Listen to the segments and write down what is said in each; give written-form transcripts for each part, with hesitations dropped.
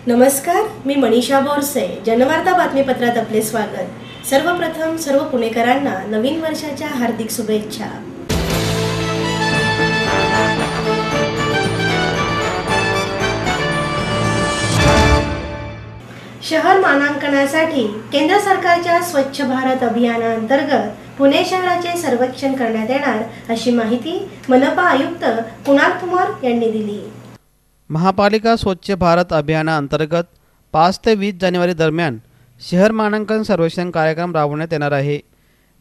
नमस्कार, मी मनीषा बोरसे. जनवार्ता बातमीपत्रात आपले स्वागत. सर्वप्रथम सर्व पुणेकरांना नवीन वर्षाच्या हार्दिक शुभेच्छा. शहर मानांकनासाठी केंद्र सरकारच्या स्वच्छ भारत अभियानाअंतर्गत पुणे शहराचे सर्वेक्षण करण्यात येणार अशी माहिती मनपा आयुक्त कुणाल कुमार यांनी दिली. महापालिका स्वच्छ भारत अभियानाअंतर्गत 5 ते 20 जानेवारी दरम्यान शहर मानांकन सर्वेक्षण कार्यक्रम राबवण्यात येणार आहे.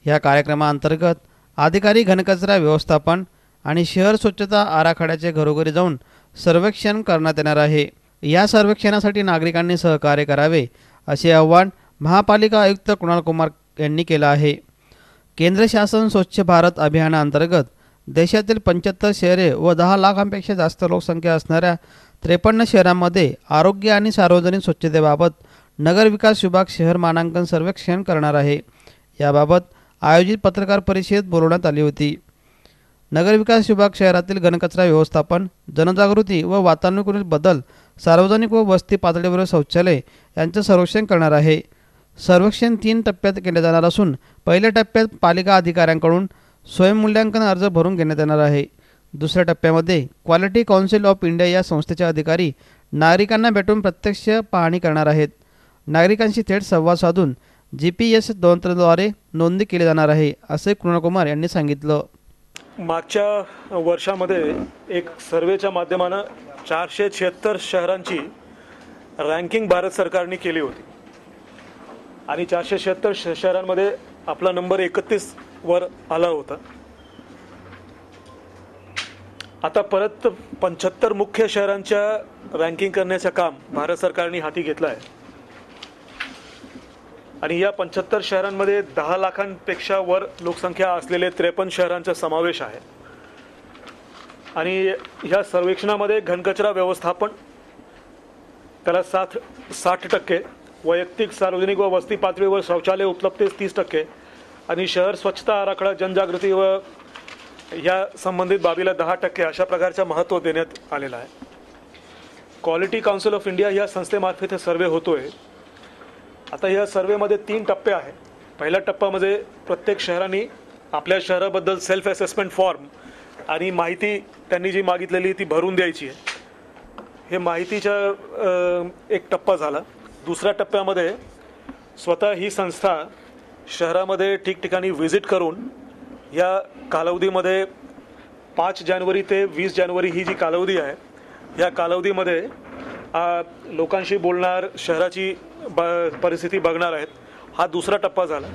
या कार्यक्रमाअंतर्गत अधिकारी घनकचरा व्यवस्थापन आणि शहर स्वच्छता आराखड्याचे घरोघरी जाऊन सर्वेक्षण करण्यात येणार आहे. या सर्वेक्षणासाठी नागरिकांनी सहकार्य करावे असे आवाहन महापालिका आयुक्त कुणाल कुमार यांनी केलं आहे. केंद्र शासन स्वच्छ भारत अभियानाअंतर्गत देशातील 75 शहरे व 10 लाखांपेक्षा जास्त लोकसंख्या असणाऱ्या 53 शहरांमध्ये आरोग्य आणि सार्वजनिक स्वच्छतेबाबत नगर विकास विभाग शहर मानांकन सर्वेक्षण करणार आहे. याबाबत आयोजित पत्रकार परिषदेत बोलवण्यात आली होती. नगर विकास विभाग शहरातील घनकचरा व्यवस्थापन, जनजागृती व वातावरणातील बदल, सार्वजनिक व वस्ती पातळीवर शौचालय यांचे सर्वेक्षण करणार आहे. सर्वेक्षण 3 टप्प्यात केले जाणार असून पहिल्या टप्प्यात पालिका अधिकाऱ्यांकडून स्वयंमूल्यांकन अर्ज भरून घेण्यात येणार आहे. दुसऱ्या टप्प्यामध्ये क्वालिटी काउन्सिल ऑफ इंडिया या संस्थेचे अधिकारी नागरिकांना भेटून प्रत्यक्ष पाहणी करणार आहेत. नागरिकांशी थेट संवाद साधून GPS तंत्राद्वारे नोंदणी केली जाणार आहे, असे कुणाल कुमार यांनी सांगितलं. मागच्या वर्षामध्ये एक सर्वेच्या माध्यमानं 476 शहरांची रँकिंग भारत सरकारने केली होती आणि 476 शहरांमध्ये आपला नंबर 31 वर आला होता. आता परत 75 मुख्य शहरांच्या रँकिंग करण्याचं काम भारत सरकारने हाती घेतलं आहे आणि या 75 शहरांमध्ये 10 लाखांपेक्षा वर लोकसंख्या असलेले 53 शहरांचा समावेश आहे. आणि ह्या सर्वेक्षणामध्ये घनकचरा व्यवस्थापन त्याला 60%, वैयक्तिक सार्वजनिक व वस्ती पातळीवर शौचालय उपलब्धतेस 30% आणि शहर स्वच्छता आराखडा, जनजागृती व या संबंधित बाबीला 10% अशा प्रकारचं महत्त्व देण्यात आलेलं आहे. क्वालिटी काउन्सिल ऑफ इंडिया या संस्थेमार्फत हे सर्वे होतोय. आता या सर्वेमध्ये 3 टप्पे आहेत. पहिल्या टप्प्यामध्ये प्रत्येक शहराने आपल्या शहराबद्दल सेल्फ असेसमेंट फॉर्म आणि माहिती त्यांनी जी मागितलेली ती भरून द्यायची आहे. हे माहितीचा एक टप्पा झाला. दुसऱ्या टप्प्यामध्ये स्वतः ही संस्था शहरामध्ये ठिकठिकाणी व्हिजिट करून या कालावधीमध्ये 5 जानेवारी ते 20 जानेवारी ही जी कालावधी आहे, या कालावधीमध्ये लोकांशी बोलणार, शहराची परिस्थिती बघणार आहेत. हा दुसरा टप्पा झाला.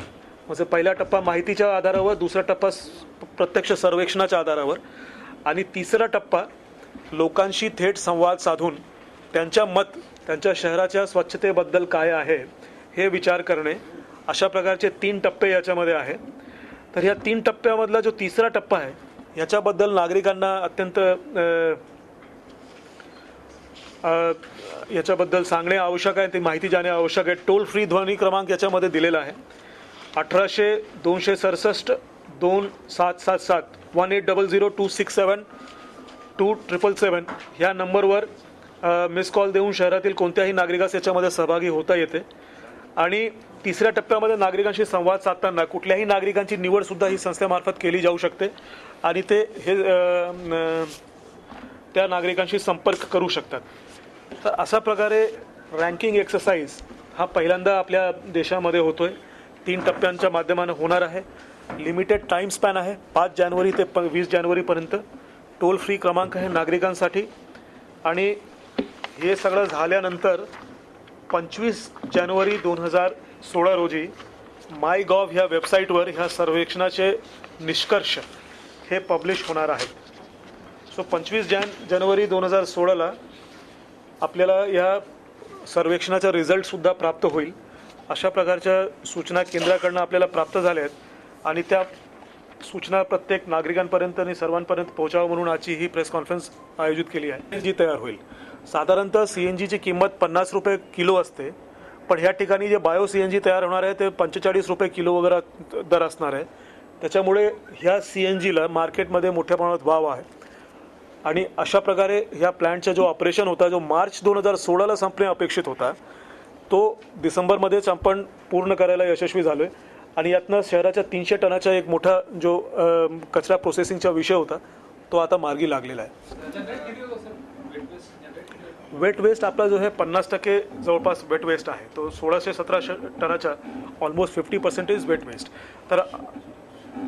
म्हणजे पहिला टप्पा माहितीच्या आधारावर, दुसरा टप्पा प्रत्यक्ष सर्वेक्षणाच्या आधारावर आणि तिसरा टप्पा लोकांशी थेट संवाद साधून त्यांच्या शहराच्या स्वच्छतेबद्दल काय आहे हे विचार करणे, अशा प्रकारचे 3 टप्पे याच्यामध्ये आहेत. तर ह्या 3 टप्प्यामधला जो तिसरा टप्पा आहे याच्याबद्दल नागरिकांना अत्यंत याच्याबद्दल सांगणे आवश्यक आहे, ती माहिती जाणे आवश्यक आहे. टोल फ्री ध्वनी क्रमांक याच्यामध्ये दिलेला आहे 1800-267-2777 1800-267-2777 ह्या नंबरवर मिस कॉल देऊन शहरातील कोणत्याही नागरिकास याच्यामध्ये सहभागी होता येते. आणि तिसऱ्या टप्प्यामध्ये नागरिकांशी संवाद साधताना कुठल्याही नागरिकांची निवडसुद्धा ही संस्थेमार्फत केली जाऊ शकते आणि ते हे त्या नागरिकांशी संपर्क करू शकतात. तर अशा प्रकारे रँकिंग एक्सरसाइज हा पहिल्यांदा आपल्या देशामध्ये होतोय. 3 टप्प्यांच्या माध्यमाने होणार आहे. लिमिटेड टाइम स्पॅन आहे, 5 जानेवारी ते 20 जानेवारीपर्यंत. टोल फ्री क्रमांक आहे नागरिकांसाठी. आणि हे सगळं झाल्यानंतर 25 जानेवारी 2016 रोजी MyGov ह्या वेबसाईटवर ह्या सर्वेक्षणाचे निष्कर्ष हे पब्लिश होणार आहेत. सो 25 जानेवारी 2016ला आपल्याला या सर्वेक्षणाचा रिझल्टसुद्धा प्राप्त होईल. अशा प्रकारच्या सूचना केंद्राकडून आपल्याला प्राप्त झाल्या आहेत आणि त्या सूचना प्रत्येक नागरिकांपर्यंत आणि सर्वांपर्यंत पोहोचावं म्हणून आजची ही प्रेस कॉन्फरन्स आयोजित केली आहे. जी तयार होईल. साधारणतः CNGची किंमत 50 रुपये किलो असते, पण ह्या ठिकाणी जे बायो CNG तयार होणार आहे ते 45 रुपये किलो वगैरे दर असणार आहे. त्याच्यामुळे ह्या CNGला मार्केटमध्ये मोठ्या प्रमाणात वाव आहे आणि अशा प्रकारे ह्या प्लॅन्टचा जो ऑपरेशन होता, जो मार्च 2016ला संपणे अपेक्षित होता, तो डिसेंबरमध्येच आपण पूर्ण करायला यशस्वी झालो आहे. आणि यातनं शहराच्या 300 टनाचा एक मोठा जो कचरा प्रोसेसिंगचा विषय होता तो आता मार्गी लागलेला आहे. वेट वेस्ट आपला जो आहे 50% जवळपास वेट वेस्ट आहे. तो 1617 टनाचा ऑलमोस्ट 50% वेट वेस्ट. तर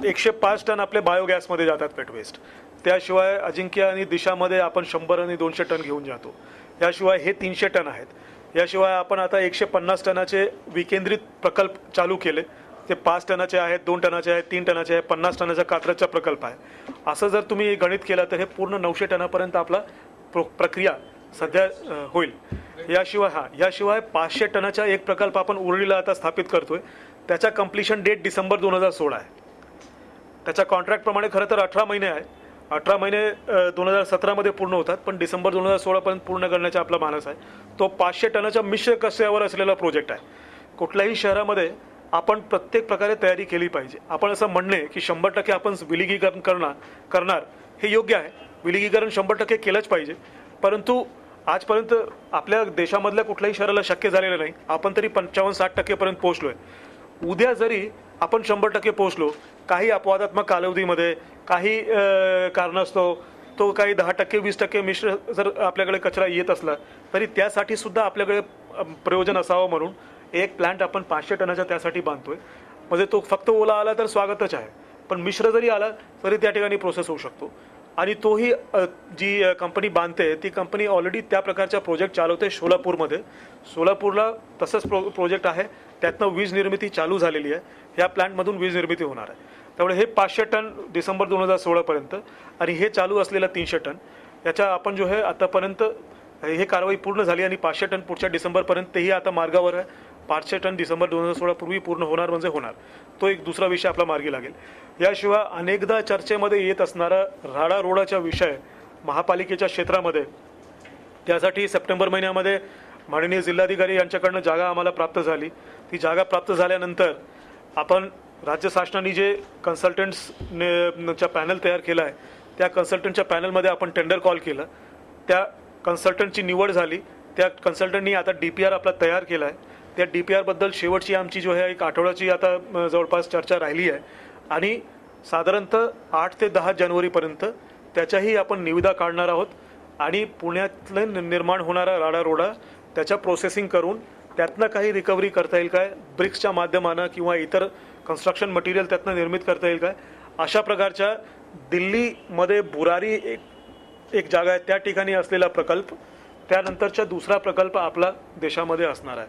105 टन आपले बायोगॅसमध्ये जातात वेट वेस्ट. त्याशिवाय अजिंक्य आणि दिशामध्ये आपण 100 आणि 200 टन घेऊन जातो. याशिवाय हे 300 टन आहेत. याशिवाय आपण आता 150 टनाचे विकेंद्रित प्रकल्प चालू केले. ते 5 टनाचे आहेत, 2 टनाचे आहेत, 3 टनाचे आहेत, 50 टनाचा कात्रजचा प्रकल्प आहे. असं जर तुम्ही गणित केलं तर हे पूर्ण 900 टनापर्यंत आपला प्रक्रिया सध्या होईल. याशिवाय 500 टनाचा एक प्रकल्प आपण उरळीला आता स्थापित करतोय. त्याचा कम्प्लिशन डेट डिसेंबर 2016 आहे. त्याच्या कॉन्ट्रॅक्टप्रमाणे खरं तर 18 महिने आहे. 18 महिने 2017मध्ये पूर्ण होतात, पण डिसेंबर 2016पर्यंत पूर्ण करण्याचा आपला मानस आहे. तो 500 टनाच्या मिश्र कचऱ्यावर असलेला प्रोजेक्ट आहे. कुठल्याही शहरामध्ये आपण प्रत्येक प्रकारे तयारी केली पाहिजे. आपण असं म्हणणे की 100% आपण विलगीकरण करणार हे योग्य आहे. विलगीकरण 100% केलंच पाहिजे, परंतु आजपर्यंत आपल्या देशामधल्या कुठल्याही शहराला शक्य झालेलं नाही. आपण तरी 55-60% पर्यंत पोहोचलोय. उद्या जरी आपण 100% पोहोचलो, काही अपवादात्मक कालावधीमध्ये काही कारणास्तव तो काही 10% 20% मिश्र जर आपल्याकडे कचरा येत असला तरी त्यासाठी सुद्धा आपल्याकडे प्रयोजन असावं म्हणून एक प्लांट आपण 500 टनाचा त्यासाठी बांधतोय. म्हणजे तो फक्त ओला आला तर स्वागतच आहे, पण मिश्र जरी आला तरी त्या ठिकाणी प्रोसेस होऊ शकतो. आणि तोही जी कंपनी बांधते ती कंपनी ऑलरेडी त्या प्रकारचा प्रोजेक्ट चालवते सोलापूरमध्ये. सोलापूरला तसंच प्रोजेक्ट आहे. त्यातनं वीज निर्मिती चालू झालेली आहे. ह्या प्लांटमधून वीज निर्मिती होणार आहे. त्यामुळे हे 500 टन डिसेंबर 2016पर्यंत आणि हे चालू असलेलं 300 टन याच्या आपण जो आहे आतापर्यंत हे कारवाई पूर्ण झाली आणि 500 टन पुढच्या डिसेंबरपर्यंत तेही आता मार्गावर आहे. 500 टन डिसेंबर 2016 पूर्वी पूर्ण होणार म्हणजे होणार. तो एक दुसरा विषय आपला मार्गी लागेल. याशिवाय अनेकदा चर्चेमध्ये येत असणारा राडा रोडाचा विषय महापालिकेच्या क्षेत्रामध्ये, त्यासाठी सप्टेंबर महिन्यामध्ये माननीय जिल्हाधिकारी यांच्याकडनं जागा आम्हाला प्राप्त झाली. ती जागा प्राप्त झाल्यानंतर आपण राज्य शासनाने जे कन्सल्टंट्सचा पॅनल तयार केला आहे त्या कन्सल्टंटच्या पॅनलमध्ये आपण टेंडर कॉल केलं. त्या कन्सल्टंटची निवड झाली. त्या कन्सल्टंटनी आता DPR आपला तयार केला आहे. त्या DPRबद्दल शेवटची आमची जो आहे 1 आठवड्याची आता जवळपास चर्चा राहिली आहे आणि साधारणतः 8 ते 10 जानेवारीपर्यंत त्याच्याही आपण निविदा काढणार आहोत. आणि पुण्यातले निर्माण होणारा राडा रोडा त्याच्या प्रोसेसिंग करून त्यातनं काही रिकव्हरी करता येईल काय, ब्रिक्सच्या माध्यमानं किंवा इतर कन्स्ट्रक्शन मटेरियल त्यातनं निर्मित करता येईल काय, अशा प्रकारच्या दिल्लीमध्ये बुरारी एक जागा आहे त्या ठिकाणी असलेला प्रकल्प, त्यानंतरचा दुसरा प्रकल्प आपला देशामध्ये असणार आहे.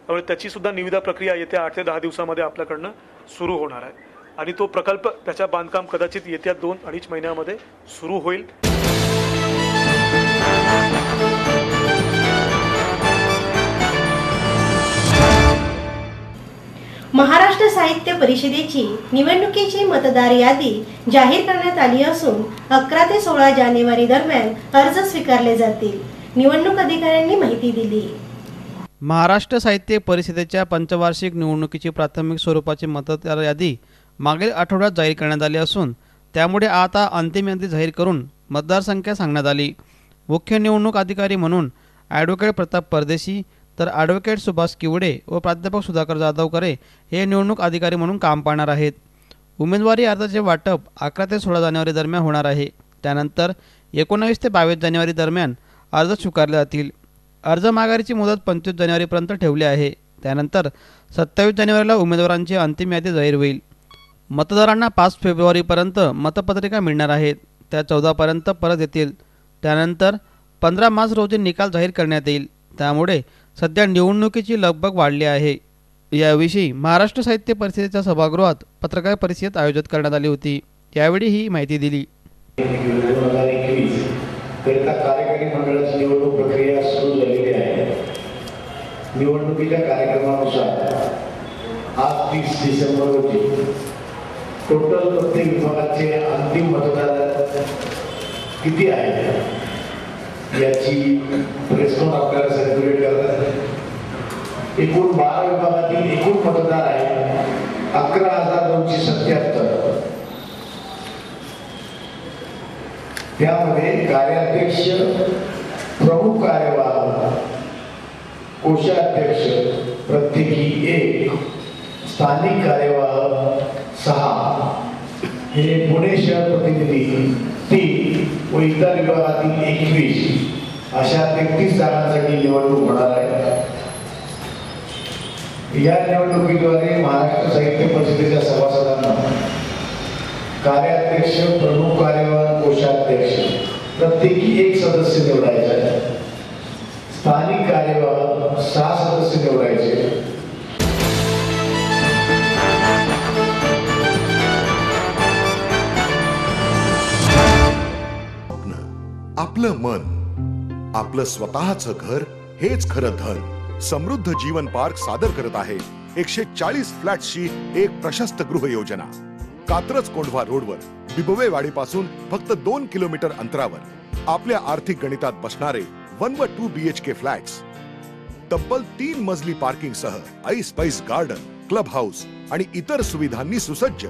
त्यामुळे त्याची सुद्धा निविदा प्रक्रिया येत्या 8 ते 10 दिवसामध्ये आपल्याकडनं सुरू होणार आहे. आणि तो प्रकल्प त्याच्या बांधकाम कदाचित येत्या 2-2.5 महिन्यामध्ये सुरू होईल. महाराष्ट्र साहित्य परिषदेची निवडणुकीची मतदार यादी जाहीर करण्यात आली असून 11 ते 16 जानेवारी दरम्यान अर्ज स्वीकारले जातील. निवडणूक अधिकाऱ्यांनी माहिती दिली. महाराष्ट्र साहित्य परिषदेच्या पंचवार्षिक निवडणुकीची प्राथमिक स्वरूपाची मतदार यादी मागील आठवड्यात जाहीर करण्यात आली असून त्यामुळे आता अंतिम यादी जाहीर करून मतदारसंख्या सांगण्यात आली. मुख्य निवडणूक अधिकारी म्हणून ॲडव्होकेट प्रताप परदेशी तर ॲडव्होकेट सुभाष किवडे व प्राध्यापक सुधाकर जाधवकरे हे निवडणूक अधिकारी म्हणून काम पाहणार आहेत. उमेदवारी अर्जाचे वाटप 11 ते 16 जानेवारी दरम्यान होणार आहे. त्यानंतर 19 ते 22 जानेवारी दरम्यान अर्ज स्वीकारले जातील. अर्ज माघारीची मुदत 25 जानेवारीपर्यंत ठेवली आहे. त्यानंतर 27 जानेवारीला उमेदवारांची अंतिम यादी जाहीर होईल. मतदारांना 5 फेब्रुवारीपर्यंत मतपत्रिका मिळणार आहेत. त्या 14पर्यंत परत येतील. त्यानंतर 15 मार्च रोजी निकाल जाहीर करण्यात येईल. त्यामुळे सध्या निवडणुकीची लगबग वाढली आहे. याविषयी महाराष्ट्र साहित्य परिषदेच्या सभागृहात पत्रकार परिषद आयोजित करण्यात आली होती. यावेळी ही माहिती दिली. 2021 करिता कार्यकारी मंडळाची निवडणूक प्रक्रिया सुरू झालेली आहे. निवडणुकीच्या कार्यक्रमानुसार आज 30 डिसेंबर रोजी टोटल प्रत्येक विभागाचे अंतिम मतदार किती आहेत याची प्रेस नोट आपल्याला सर्क्युलेट करतात. एकूण 12 विभागातील एकूण मतदार आहेत 11,277. त्यामध्ये कार्याध्यक्ष, प्रमुख कार्यवाह, कोषाध्यक्ष प्रत्येकी 1, स्थानिक कार्यवाह 6, हे पुणे शहर प्रतिनिधी 3 व इतर विभागातील 21 अशा 33 जागांसाठी निवडणूक होणार आहे. या निवडणुकीद्वारे महाराष्ट्र साहित्य परिषदेच्या सभासदांना कार्याध्यक्ष, प्रमुख कार्यवाह, कोषाध्यक्ष प्रत्येकी 1 सदस्य निवडायचा आहे. स्थानिक कार्यवाह 6 सदस्य निवडायचे. आपलं मन, आपलं स्वतःचं घर हेच खरं धन. समृद्ध जीवन पार्क सादर करत आहे 140 फ्लॅट्सची एक प्रशस्त गृह योजना. कात्रज कोंढवा रोडवर बिबवेवाडीपासून फक्त 2 किलोमीटर अंतरावर आपल्या आर्थिक गणितात बसणारे 1 व 2 BHK फ्लॅट्स. तब्बल 3 मजली पार्किंग सह ऐस पैस गार्डन, क्लब हाऊस आणि इतर सुविधांनी सुसज्ज.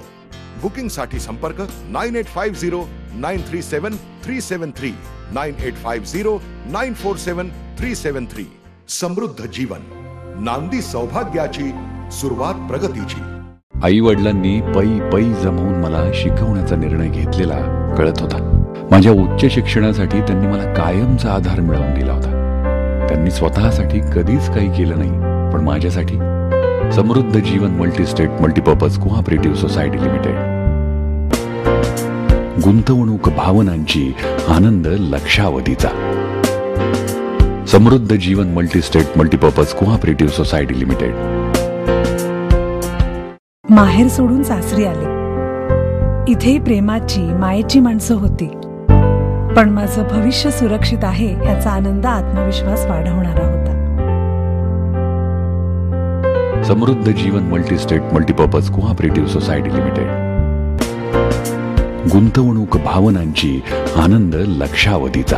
बुकिंग साठी संपर्क 9850937373 9850947373. समृद्ध जीवन, नांदी सौभाग्याची, सुरुवात प्रगतीची. आई वडिलांनी पै पै जमवून मला शिकवण्याचा निर्णय घेतलेला कळत होता. माझ्या उच्च शिक्षणासाठी त्यांनी मला कायमचा आधार मिळवून दिला होता. त्यांनी स्वतःसाठी कधीच काही केलं नाही, पण माझ्यासाठी Samruddha Jeevan multistate multipurpose cooperative society limited. गुंतवणूक भावनांची, आनंद लक्षावधीचा. Samruddha Jeevan multistate multipurpose cooperative society limited. माहेर सोडून सासरी आले. इथे प्रेमाची, मायेची माणसं होती, पण माझं भविष्य सुरक्षित आहे याचा आनंद, आत्मविश्वास वाढवणारा होता. Samruddha Jeevan multistate multipurpose cooperative society limited. गुंतवणूक भावनांची, आनंद लक्षावधीचा.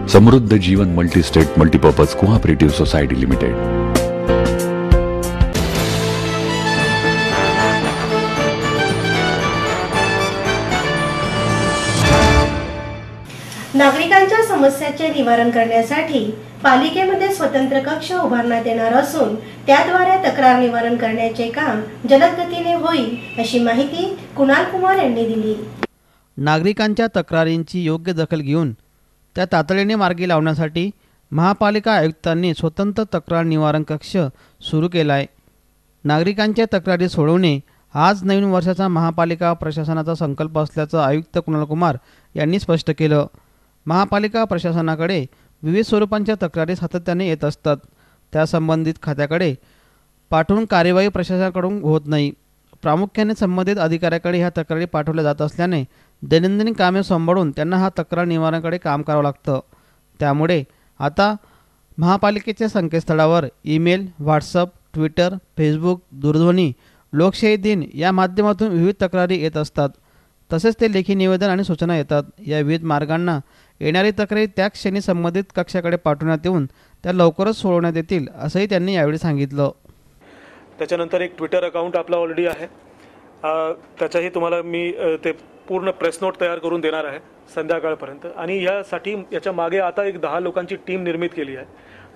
Samruddha Jeevan multistate multipurpose cooperative society limited. नागरिकांच्या समस्याचे निवारण करण्यासाठी पालिकेमध्ये स्वतंत्र कक्ष उभारण्यात येणार असून त्याद्वारे तक्रार निवारण करण्याचे काम जलद गतीने होईल, अशी माहिती कुणाल कुमार यांनी दिली. नागरिकांच्या तक्रारींची योग्य दखल घेऊन त्या तातडीने मार्गी लावण्यासाठी महापालिका आयुक्तांनी स्वतंत्र तक्रार निवारण कक्ष सुरू केला आहे. नागरिकांच्या तक्रारी सोडवणे आज नवीन वर्षाचा महापालिका प्रशासनाचा संकल्प असल्याचं आयुक्त कुणाल कुमार यांनी स्पष्ट केलं. महापालिका प्रशासनाकडे विविध स्वरूपांच्या तक्रारी सातत्याने येत असतात. त्या संबंधित खात्याकडे पाठवून कार्यवाही प्रशासनाकडून होत नाही. प्रामुख्याने संबंधित अधिकाऱ्याकडे ह्या तक्रारी पाठवल्या जात असल्याने दैनंदिन कामे सांभाळून त्यांना हा तक्रार निवारणाकडे काम करावं लागतं. त्यामुळे आता महापालिकेच्या संकेतस्थळावर ईमेल, व्हॉट्सअप, ट्विटर, फेसबुक, दूरध्वनी, लोकशाही दिन या माध्यमातून विविध तक्रारी येत असतात. तसेच ते लेखी निवेदन आणि सूचना येतात. या विविध मार्गांना येणारी तक्रारी त्या क्षणी संबंधित कक्षाकडे पाठवण्यात येऊन त्या लवकरच सोडवण्यात येतील, असंही त्यांनी यावेळी सांगितलं. त्याच्यानंतर एक ट्विटर अकाउंट आपला ऑलरेडी आहे. त्याच्याही तुम्हाला मी ते पूर्ण प्रेस नोट तयार करून देणार आहे संध्याकाळपर्यंत. आणि यासाठी याच्या मागे आता एक 10 लोकांची टीम निर्मित केली आहे.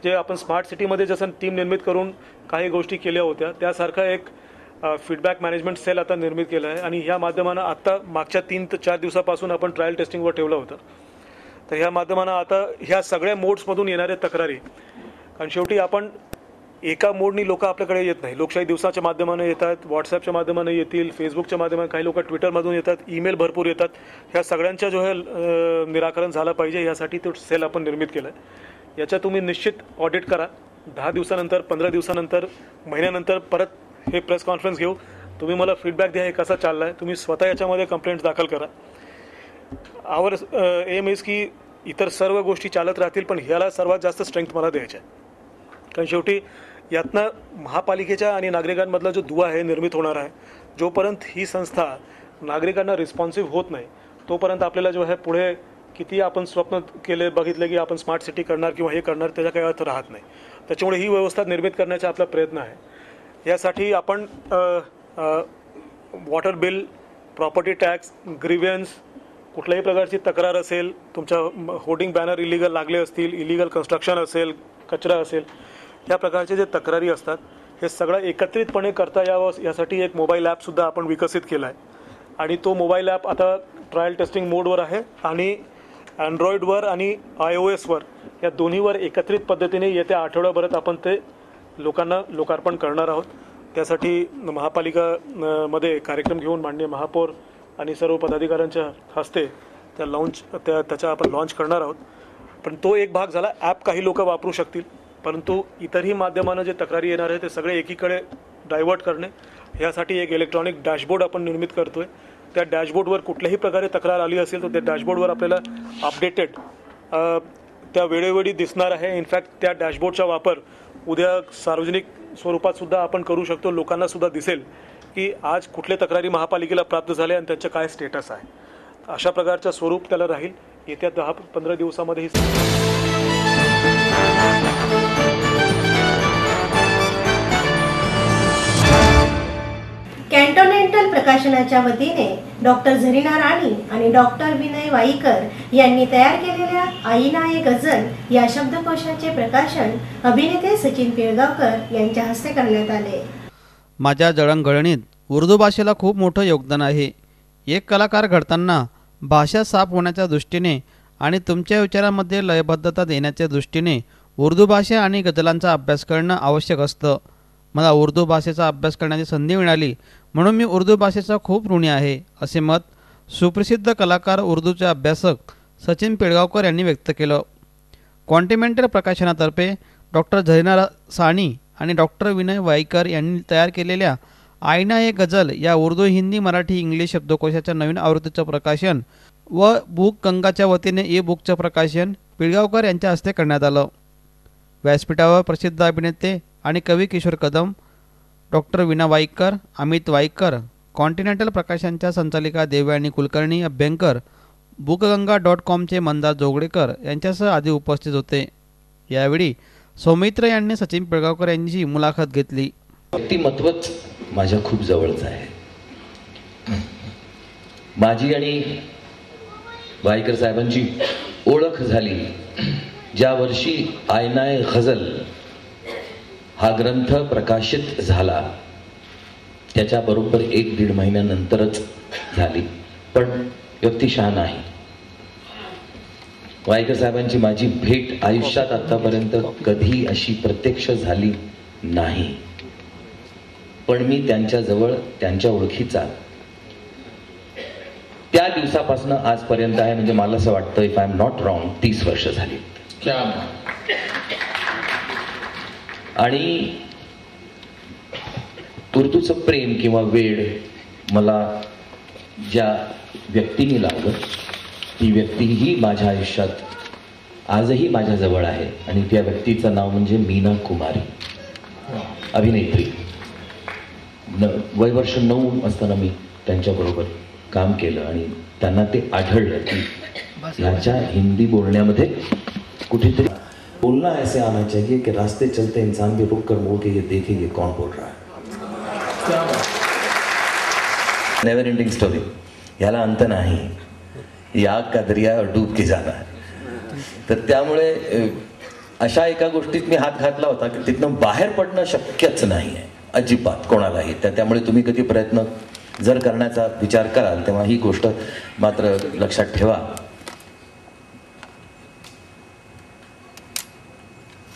जे आपण स्मार्ट सिटीमध्ये जसं टीम निर्मित करून काही गोष्टी केल्या होत्या त्यासारखा एक फीडबॅक मॅनेजमेंट सेल आता निर्मित केलं आहे. आणि ह्या माध्यमानं आत्ता मागच्या 3 ते 4 दिवसापासून आपण ट्रायल टेस्टिंगवर ठेवलं होतं. तर ह्या माध्यमानं आता ह्या सगळ्या मोड्समधून येणाऱ्या तक्रारी, कारण शेवटी आपण एका मोडनी लोक आपल्याकडे येत नाही. लोकशाही दिवसाच्या माध्यमानं येतात, व्हॉट्सॲपच्या माध्यमानं येतील, फेसबुकच्या माध्यमानं, काही लोक ट्विटरमधून येतात, ईमेल भरपूर येतात. ह्या सगळ्यांच्या जो आहे निराकरण झालं पाहिजे यासाठी तो सेल आपण निर्मित केला आहे. याच्या तुम्ही निश्चित ऑडिट करा. 10 दिवसानंतर, 15 दिवसानंतर, महिन्यानंतर परत हे प्रेस कॉन्फरन्स घेऊ. तुम्ही मला फीडबॅक द्या हे कसा चालला आहे. तुम्ही स्वतः याच्यामध्ये कंप्लेंट्स दाखल करा. आवर एम इज की इतर सर्व गोष्टी चालत राहतील, पण ह्याला सर्वात जास्त स्ट्रेंथ मला द्यायचं आहे. कारण शेवटी यातनं महापालिकेच्या आणि नागरिकांमधला जो दुवा आहे निर्मित होणार आहे. जोपर्यंत ही संस्था नागरिकांना रिस्पॉन्सिव्ह होत नाही तोपर्यंत आपल्याला जो आहे पुढे किती आपण स्वप्न बघितले की आपण स्मार्ट सिटी करणार किंवा हे करणार त्याचा काही अर्थ राहत नाही. त्याच्यामुळे ही व्यवस्था निर्मित करण्याचा आपला प्रयत्न आहे. यासाठी आपण water bill, property tax, grievance, कुठल्याही प्रकारची तक्रार असेल, तुमच्या होर्डिंग बॅनर इलिगल लागले असतील, इलिगल कन्स्ट्रक्शन असेल, कचरा असेल, या प्रकारचे जे तक्रारी असतात हे सगळं एकत्रितपणे करता यावं यासाठी एक मोबाईल ॲपसुद्धा आपण विकसित केला आहे. आणि तो मोबाईल ॲप आता ट्रायल टेस्टिंग मोडवर आहे आणि अँड्रॉईडवर आणि iOSवर या दोन्हीवर एकत्रित पद्धतीने येत्या आठवड्याभरात आपण ते लोकांना लोकार्पण करणार आहोत. त्यासाठी महापालिका मध्ये कार्यक्रम घेऊन माननीय महापौर आणि सर्व पदाधिकाऱ्यांच्या हस्ते त्याचा आपण लॉन्च करणार आहोत. पण तो एक भाग झाला. ॲप काही लोक वापरू शकतील, परंतु इतरही माध्यमांना जे तक्रारी येणार आहे ते सगळे एकीकडे डायव्हर्ट करणे, यासाठी एक इलेक्ट्रॉनिक डॅशबोर्ड आपण निर्मित करतोय. त्या डॅशबोर्डवर कुठल्याही प्रकारे तक्रार आली असेल तर त्या डॅशबोर्डवर आपल्याला अपडेटेड त्या वेळोवेळी दिसणार आहे. इनफॅक्ट त्या डॅशबोर्डचा वापर उद्या सार्वजनिक स्वरूपात सुद्धा आपण करू शकतो. लोकांना सुद्धा दिसेल की आज कुठले तक्रारी महापालिकेला प्राप्त झाले आणि त्यांचं काय स्टेटस आहे. अशा प्रकारचं स्वरूप त्याला राहील. येत्या 10-15 दिवसामध्ये कॅन्टोनेंटल प्रकाशनाच्या वतीने डॉक्टर झरीना राणी आणि डॉक्टर विनय वाईकर यांनी तयार केलेल्या आईना ए गझल या शब्दकोशाचे प्रकाशन अभिनेते सचिन पिळगावकर यांच्या हस्ते करण्यात आले. माझ्या जडणघडणीत उर्दू भाषेला खूप मोठं योगदान आहे. एक कलाकार घडताना भाषा साफ होण्याच्या दृष्टीने आणि तुमच्या विचारांमध्ये लयबद्धता देण्याच्या दृष्टीने उर्दू भाषा आणि गझलांचा अभ्यास करणं आवश्यक असतं. मला उर्दू भाषेचा अभ्यास करण्याची संधी मिळाली म्हणून मी उर्दू भाषेचा खूप ऋणी आहे, असे मत सुप्रसिद्ध कलाकार उर्दूचे अभ्यासक सचिन पिळगावकर यांनी व्यक्त केलं. कॉन्टिनेंटल प्रकाशनातर्फे डॉक्टर झरीना साणी आणि डॉक्टर विनय वाईकर यांनी तयार केलेल्या आईना ए गझल या उर्दू, हिंदी, मराठी, इंग्लिश शब्दकोशाच्या नवीन आवृत्तीचं प्रकाशन व बुक गंगाच्या वतीने ई बुकचं प्रकाशन पिळगावकर यांच्या हस्ते करण्यात आलं. व्यासपीठावर प्रसिद्ध अभिनेते आणि कवी किशोर कदम, डॉक्टर विना वाईकर, अमित वाईकर, कॉन्टिनेंटल प्रकाशनच्या संचालिका देवयानी कुलकर्णी अभ्यंकर, बुकगंगा.comचे मंदार जोगळेकर यांच्यासह आदी उपस्थित होते. यावेळी सौमित्र यांनी सचिन पिळगावकर यांची मुलाखत घेतली. व्यक्तिमत्वच माझ्या खूप जवळचं आहे. माझी आणि वाईकर साहेबांची ओळख झाली ज्या वर्षी आईना ए गझल हा ग्रंथ प्रकाशित झाला, त्याच्याबरोबर 1-1.5 महिन्यानंतरच झाली. पण व्यक्तिशः नाही. वाईकर साहेबांची माझी भेट आयुष्यात आतापर्यंत कधी अशी प्रत्यक्ष झाली नाही. पण मी त्यांच्याजवळ त्यांच्या ओळखीचा त्या दिवसापासून आजपर्यंत आहे. म्हणजे मला असं वाटतं, if I am not wrong, 30 वर्ष झाली. आणि उर्दूचं प्रेम किंवा वेड मला ज्या व्यक्तीने लावलं ती व्यक्ती ही माझ्या आयुष्यात आजही माझ्याजवळ आहे. आणि त्या व्यक्तीचं नाव म्हणजे मीना कुमारी, अभिनेत्री. वर्ष 9 असताना मी त्यांच्याबरोबर काम केलं आणि त्यांना ते आढळलं की ह्याच्या हिंदी बोलण्यामध्ये कुठेतरी बोलना ऐसे आना चाहिए कि रास्ते चलते इंसान भी रुक कर मुड़ के ये देखे ये कौन बोल रहा है. नेवर एंडिंग स्टोरी, याला अंत नाही. या आग का दरिया और डूब के जाना है. तर त्यामुळे अशा एका गोष्टीत मी हात घातला होता की तिथनं बाहेर पडणं शक्यच नाही आहे अजिबात कोणालाही. त्यामुळे तुम्ही कधी प्रयत्न जर करण्याचा विचार कराल तेव्हा ही गोष्ट मात्र लक्षात ठेवा.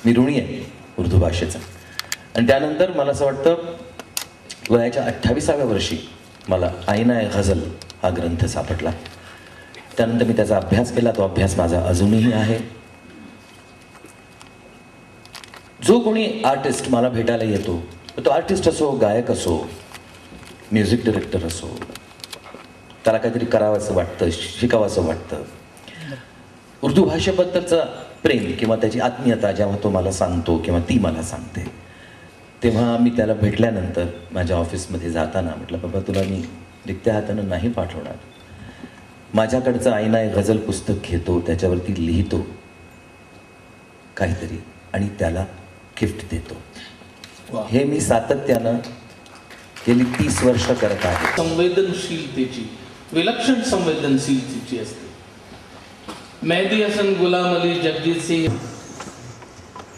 मी ऋणी आहे उर्दू भाषेचा. आणि त्यानंतर मला असं वाटतं वयाच्या 28व्या वर्षी मला आईना ए गझल हा ग्रंथ सापडला. त्यानंतर मी त्याचा अभ्यास केला. तो अभ्यास माझा अजूनही आहे. जो कोणी आर्टिस्ट मला भेटायला येतो, तो आर्टिस्ट असो, गायक असो, म्युझिक डिरेक्टर असो, त्याला काहीतरी करावंसं वाटतं, शिकावंसं वाटतं. उर्दू भाषेबद्दलचं प्रेम किंवा त्याची आत्मीयता जेव्हा तो मला सांगतो किंवा ती मला सांगते, तेव्हा मी त्याला भेटल्यानंतर माझ्या ऑफिसमध्ये जाताना म्हटलं, बाबा तुला मी रिक्त्या हातानं नाही पाठवणार. माझ्याकडचं आईना ए गझल पुस्तक घेतो, त्याच्यावरती लिहितो काहीतरी आणि त्याला गिफ्ट देतो. हे मी सातत्यानं गेली 30 वर्ष करत आहे. संवेदनशीलतेची विलक्षण संवेदनशीलतेची असते. मेहदी हसन, गुलाम अली, जगजीत सिंग,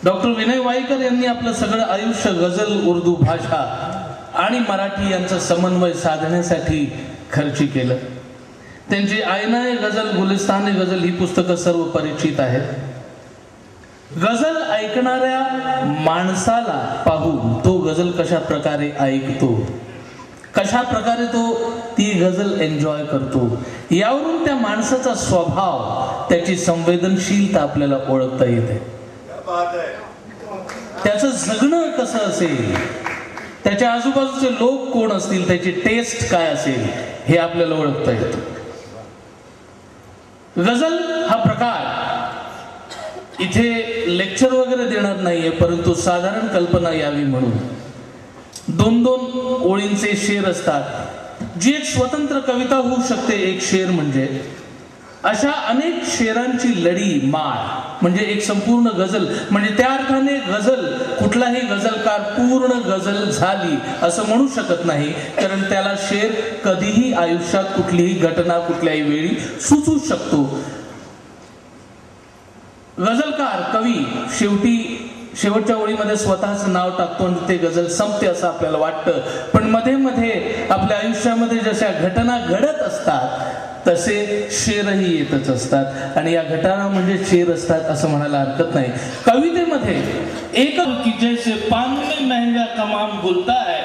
डॉक्टर विनय वाईकर यांनी आपलं सगळं आयुष्य गझल, उर्दू भाषा आणि मराठी यांचा समन्वय साधण्यासाठी खर्ची केलं. त्यांची आयनाए गझल, गुलिस्तान गझल ही पुस्तकं सर्व परिचित आहेत. गझल ऐकणाऱ्या माणसाला पाहून तो गझल कशा प्रकारे ऐकतो, कशा प्रकारे तो ती गझल एन्जॉय करतो, यावरून त्या माणसाचा स्वभाव, त्याची संवेदनशीलता आपल्याला ओळखता येते. त्याचं जगणं कसं असेल, त्याच्या आजूबाजूचे लोक कोण असतील, त्याची टेस्ट काय असेल, हे आपल्याला ओळखता येतं. गझल हा प्रकार इथे लेक्चर वगैरे देणार नाहीये, परंतु साधारण कल्पना यावी म्हणून 2-2 ओळींचे शेर असतात, जी एक स्वतंत्र कविता होऊ शकते. एक शेर म्हणजे अशा अनेक शेरांची लढी माळ म्हणजे एक संपूर्ण गझल. म्हणजे त्या अर्थाने गझल, कुठलाही गझलकार पूर्ण गझल झाली असं म्हणू शकत नाही, कारण त्याला शेर कधीही आयुष्यात कुठलीही घटना कुठल्याही वेळी सुचू शकतो. गझलकार, कवी शेवटच्या ओळीमध्ये स्वतःचं नाव टाकतो आणि ते गझल संपते असं आपल्याला वाटतं. पण मध्ये मध्ये आपल्या आयुष्यामध्ये जशा घटना घडत असतात तसे शेरही येतच असतात, आणि या घटना म्हणजे शेर असतात असं म्हणायला हरकत नाही. कवितेमध्ये एक की जैसे पान में महंगा कमाम बोलता है,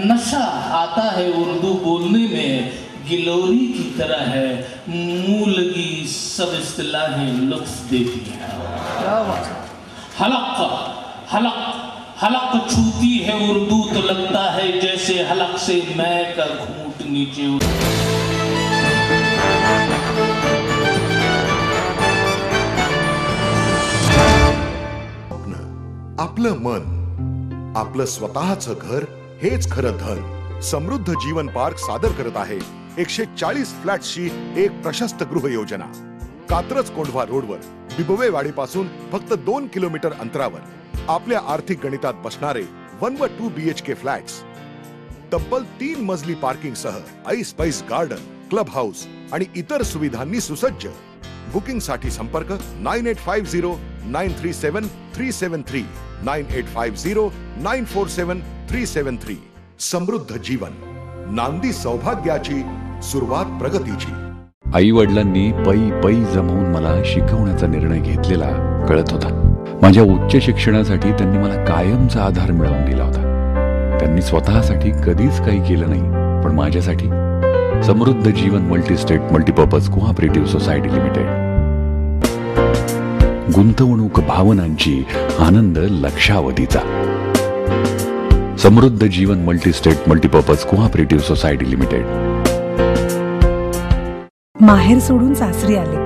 नशा आता है उर्दू बोलने में, गिलोरी की तरह है मुंह लगी सब इस्तिलाहें लुत्फ देती हैं. हलक छूती है उर्दू तो लगता है जैसे हलक से मैं का घूंट नीचे. आपलं मन, आपलं स्वतःचं घर हेच खरं धन. समृद्ध जीवन पार्क सादर करत आहे 140 फ्लॅट्सची एक प्रशस्त गृह योजना. कात्रज कोंढवा रोडवर बिबवेवाडीपासून फक्त 2 किलोमीटर अंतरावर आपल्या आर्थिक गणितात बसणारे 1 व 2 BHK फ्लॅट्स. तब्बल 3 मजली पार्किंग सह ऐस पैस गार्डन, क्लब हाऊस आणि इतर सुविधांनी सुसज्ज. बुकिंग साठी संपर्क 9850937373 9850947373. समृद्ध जीवन, नांदी सौभाग्याची, सुरुवात प्रगतीची. आई वडिलांनी पै पै जमवून मला शिकवण्याचा निर्णय घेतलेला कळत होता. माझ्या उच्च शिक्षणासाठी त्यांनी मला कायमचा आधार मिळवून दिला होता. त्यांनी स्वतःसाठी कधीच काही केलं नाही, पण माझ्यासाठी Samruddha Jeevan multistate multipurpose cooperative society limited. गुंतवणूक भावनांची, आनंद लक्षावधीचा. Samruddha Jeevan multistate multipurpose cooperative society limited. माहेर सोडून सासरी आले.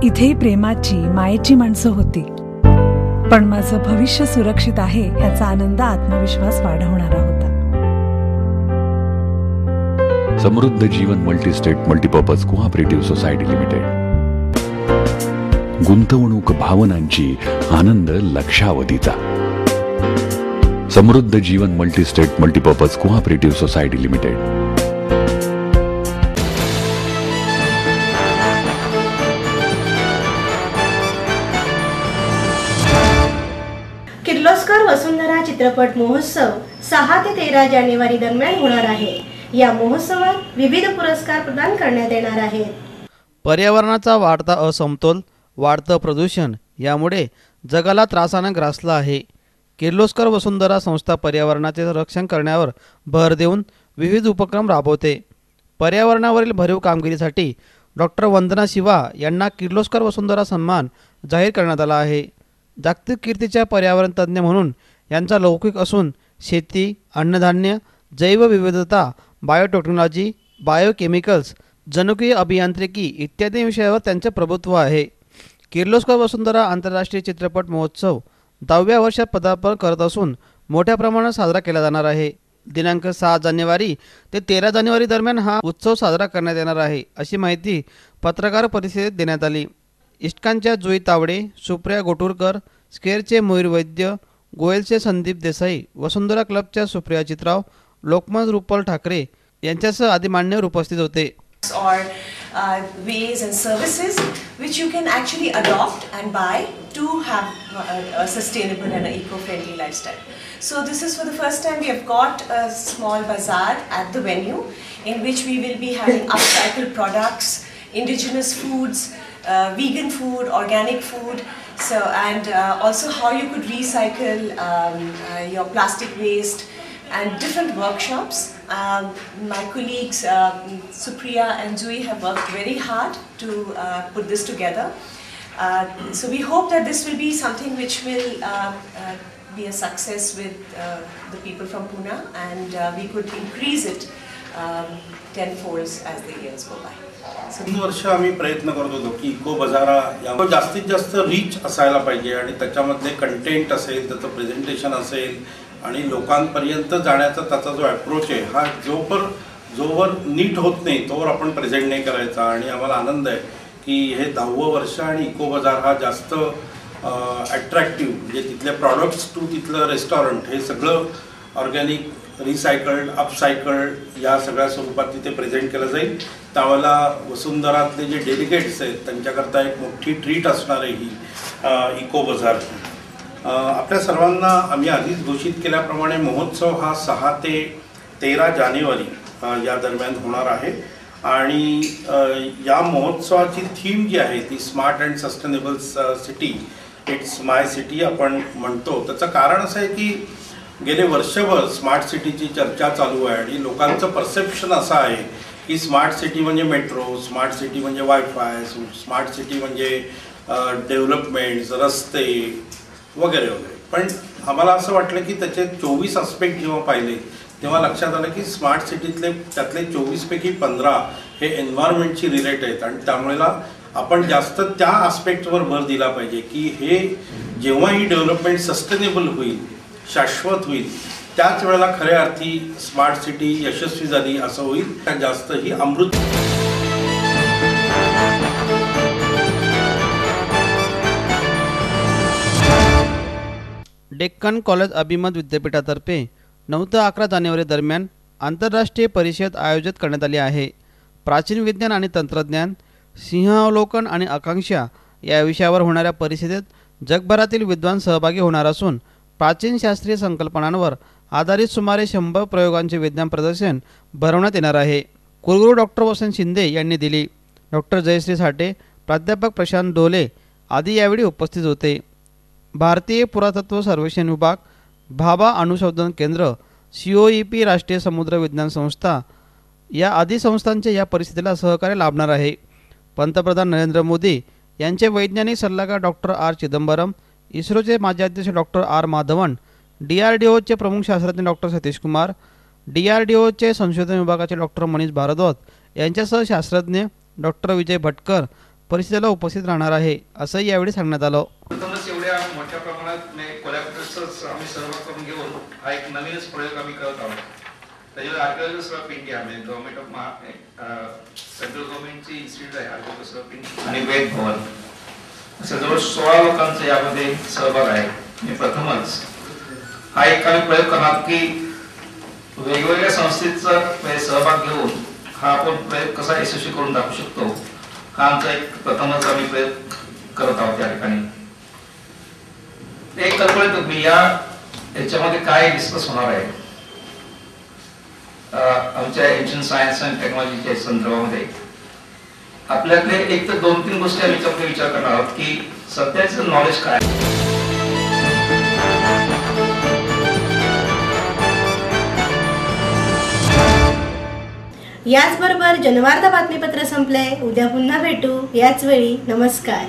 इथेही प्रेमाची, मायेची माणसं होती, पण माझं भविष्य सुरक्षित आहे याचा आनंद, आत्मविश्वास वाढवणारा होता. Samruddha Jeevan multistate multipurpose cooperative society limited. गुंतवणूक भावनांची, आनंद लक्षावधीचा. Samruddha Jeevan multistate multipurpose cooperative society limited. Kirloskar Vasundhara चित्रपट महोत्सव 6 ते 13 जानेवारी दरम्यान होणार आहे. या महोत्सवात विविध पुरस्कार प्रदान करण्यात येणार आहेत. पर्यावरणाचा वाढता असमतोल, वाढतं प्रदूषण यामुळे जगाला त्रासानं ग्रासलं आहे. किर्लोस्कर वसुंधरा संस्था पर्यावरणाचे रक्षण करण्यावर भर देऊन विविध उपक्रम राबवते. पर्यावरणावरील भरीव कामगिरीसाठी डॉक्टर वंदना शिवा यांना किर्लोस्कर वसुंधरा सन्मान जाहीर करण्यात आला आहे. जागतिक कीर्तीच्या पर्यावरण तज्ज्ञ म्हणून यांचा लौकिक असून शेती, अन्नधान्य, जैवविविधता, बायोटेक्नॉलॉजी, बायोकेमिकल्स, जनुकीय अभियांत्रिकी इत्यादी विषयावर त्यांचे प्रभुत्व आहे. किर्लोस्कर वसुंधरा आंतरराष्ट्रीय चित्रपट महोत्सव 10व्या वर्षात पदार्पण करत असून मोठ्या प्रमाणात साजरा केला जाणार आहे. दिनांक 6 जानेवारी ते 13 जानेवारी दरम्यान हा उत्सव साजरा करण्यात येणार आहे, अशी माहिती पत्रकार परिषदेत देण्यात आली. इष्टकांच्या जुई तावडे, सुप्रिया गोटुरकर, स्केअरचे मोहीर वैद्य, गोयलचे संदीप देसाई, वसुंधरा क्लबच्या सुप्रिया चित्राव, लोकमत रुपल ठाकरे यांच्यासह आदी मान्यवर उपस्थित होते. or ways and services which you can actually adopt and buy to have a sustainable and an eco-friendly lifestyle. So this is for the first time we have got a small bazaar at the venue in which we will be having upcycled products, indigenous foods, vegan food, organic food, so and also how you could recycle your plastic waste and different workshops. My colleagues Supriya and Zui have worked very hard to put this together. So we hope that this will be something which will be a success with the people from Pune, and we could increase it tenfolds as the years go by. So 3 वर्ष आम्ही प्रयत्न करत होतो की eco बाजारा या जास्तीत जास्त रीच असायला पाहिजे आणि त्याच्यामध्ये कंटेंट असेल, त्याचं प्रेझेंटेशन असेल आणि लोकांपर्यंत जाण्याचा त्याचा जो अप्रोच आहे हा जोवर नीट होत नाही तोवर आपण प्रेझेंट नाही करायचा. आणि आम्हाला आनंद आहे की हे 10वं वर्ष आणि इको बाजार हा जास्त अट्रॅक्टिव्ह, म्हणजे तिथले प्रॉडक्ट्स टू तिथलं रेस्टॉरंट हे सगळं ऑर्गॅनिक, रिसायकल्ड, अपसायकल्ड या सगळ्या स्वरूपात तिथे प्रेझेंट केलं जाईल. त्यावेळेला वसुंधरातले जे डेलिगेट्स आहेत त्यांच्याकरता एक मोठी ट्रीट असणार आहे ही इको बाजार. आपल्या सर्वांना आम्ही आधीच घोषित केल्याप्रमाणे महोत्सव हा 6 ते 13 जानेवारी या दरम्यान होणार आहे. आणि या महोत्सवाची थीम जी आहे ती smart and sustainable city, it's my city आपण म्हणतो. त्याचं कारण असं आहे की गेले वर्षभर स्मार्ट सिटीची चर्चा चालू आहे आणि लोकांचं परसेप्शन असं आहे की स्मार्ट सिटी म्हणजे मेट्रो, स्मार्ट सिटी म्हणजे वायफाय, स्मार्ट सिटी म्हणजे डेव्हलपमेंट्स, रस्ते वगैरे वगैरे. पण आम्हाला असं वाटलं की त्याचे 24 आस्पेक्ट जेव्हा पाहिले तेव्हा लक्षात आलं की स्मार्ट सिटीतले त्यातले 24 पैकी 15 हे एन्व्हायरमेंटशी रिलेट आहेत. आणि त्यामुळेला आपण जास्त त्या आस्पेक्टवर भर दिला पाहिजे की हे जेव्हा ही डेव्हलपमेंट सस्टेनेबल होईल, शाश्वत होईल, त्याच वेळेला खऱ्या अर्थी स्मार्ट सिटी यशस्वी झाली असं होईल. त्या जास्त ही अमृत. डेक्कन कॉलेज अभिमत विद्यापीठातर्फे 9 ते 11 जानेवारी दरम्यान आंतरराष्ट्रीय परिषद आयोजित करण्यात आली आहे. प्राचीन विज्ञान आणि तंत्रज्ञान, सिंहावलोकन आणि आकांक्षा या विषयावर होणाऱ्या परिषदेत जगभरातील विद्वान सहभागी होणार असून प्राचीन शास्त्रीय संकल्पनांवर आधारित सुमारे 100 प्रयोगांचे विज्ञान प्रदर्शन भरवण्यात येणार आहे. कुलगुरू डॉक्टर वसंत शिंदे यांनी दिली. डॉक्टर जयश्री साठे, प्राध्यापक प्रशांत डोले आदी यावेळी उपस्थित होते. भारतीय पुरातत्व सर्वेक्षण विभाग, भाभा अणुशोधन केंद्र, COEP राष्ट्रीय समुद्र विज्ञान संस्था या आदी संस्थांचे या परिषदेला सहकार्य लाभणार आहे. पंतप्रधान नरेंद्र मोदी यांचे वैज्ञानिक सल्लागार डॉक्टर R चिदंबरम, इस्रोचे माजी अध्यक्ष डॉक्टर R माधवन, DRDOचे प्रमुख शास्त्रज्ञ डॉक्टर सतीश कुमार, DRDOचे संशोधन विभागाचे डॉक्टर मनीष भारद्वाज यांच्यासह शास्त्रज्ञ डॉक्टर विजय भटकर परिषदेला उपस्थित राहणार आहे असं यावेळी सांगण्यात आलं. एवढ्या मोठ्या प्रमाणात कोलॅबोरेटर्स आम्ही सर्व करून घेऊन हा एक नवीनच प्रयोग आम्ही करत आहोत. त्याच्यावर आर्किओलॉजिस्ट ऑफ इंडिया म्हणजे गव्हर्नमेंट ऑफ सेंट्रल गव्हर्नमेंटची इन्स्टिट्यूट आहे आर्किओलॉजिस्ट ऑफ इंडिया आणि वेद भवन असं जवळ 16 लोकांचा यामध्ये सहभाग आहे. मी प्रथमच हा एक आम्ही प्रयोग करणार की वेगवेगळ्या संस्थेचा सहभाग घेऊन हा आपण प्रयोग कसा यशस्वी करून दाखवू शकतो हा आमचा एक प्रथमच आम्ही प्रयोग करत आहोत. त्या ठिकाणी एक कल्पना तुम्ही याच्यामध्ये काय डिस्कस होणार आहे आमच्या एन्शियंट सायन्स अँड टेक्नॉलॉजीच्या संदर्भामध्ये आपल्याकडे एक तर 2-3 गोष्टी आम्ही विचार करणार आहोत की सध्याचं नॉलेज काय. याचबरोबर जनवार्ता बातमीपत्र संपले. उद्या पुन्हा भेटू याच वेळी. नमस्कार.